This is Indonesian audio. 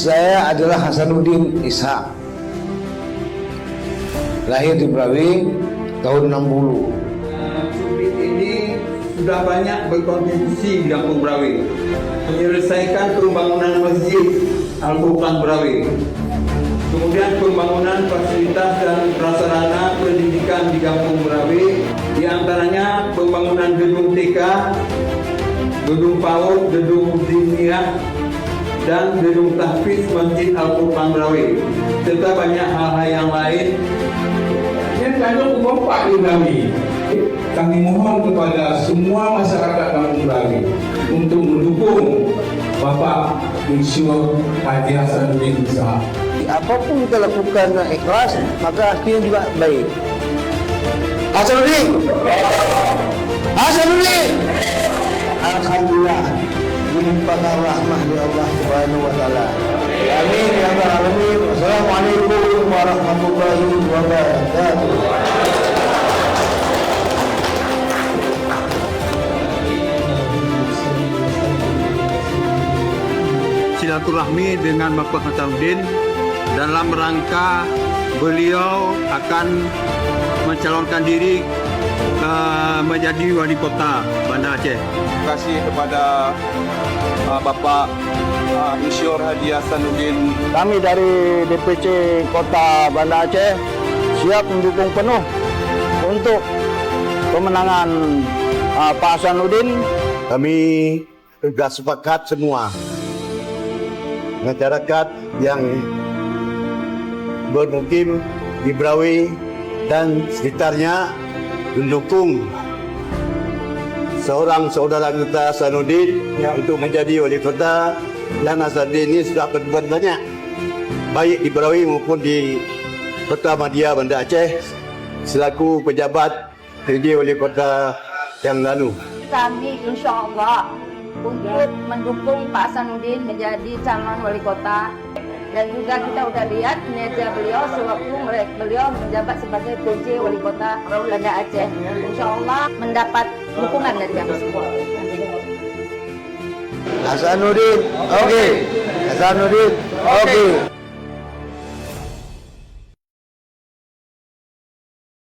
saya adalah Hasanuddin Ishak. Lahir di Brawi tahun 60. Subit ini sudah banyak berkontribusi di Kampung Brawi, menyelesaikan pembangunan Masjid Al-Furqan Brawi, kemudian pembangunan fasilitas dan prasarana pendidikan di Kampung Brawi, di antaranya pembangunan gedung TK, gedung PAUD, gedung Diniyah, dan gedung tahfiz Masjid Al-Furqan Brawi, serta banyak hal-hal yang lain. Dan kami Bapak di Brawi, kami mohon kepada semua masyarakat Kampung Brawi untuk mendukung Bapak Insyur Haji Hasanuddin Ishak. Apapun kita lakukan dengan ikhlas, maka akhirnya juga baik. Hasanuddin! Hasanuddin! Alhamdulillah, dilimpahkan rahmah dari Allah Subhanahu wa taala. Amin ya rabbal alamin. Wassalamualaikum warahmatullahi wabarakatuh. Silaturahmi dengan Bapak Hasanuddin dalam rangka beliau akan mencalonkan diri menjadi wali kota Banda Aceh. Terima kasih kepada Bapak Insyur Haji Hasanuddin. Kami dari DPC Kota Banda Aceh siap mendukung penuh untuk pemenangan Pak Hasanuddin. Kami sudah sepakat semua masyarakat yang bermukim di Brawi dan sekitarnya mendukung seorang saudara kita Hasanuddin untuk menjadi wali kota. Dan Hasanuddin ini sudah berbuat banyak baik di Brawi maupun di Kota Madya Banda Aceh selaku pejabat jadi wali kota yang lalu. Kami insya Allah untuk mendukung Pak Hasanuddin menjadi calon wali kota, dan juga kita udah lihat kinerja beliau sewaktu beliau menjabat sebagai PJ wali kota Banda Aceh. Insya Allah mendapat dukungan dari kami semua. Hasanuddin, oke. Hasanuddin, oke.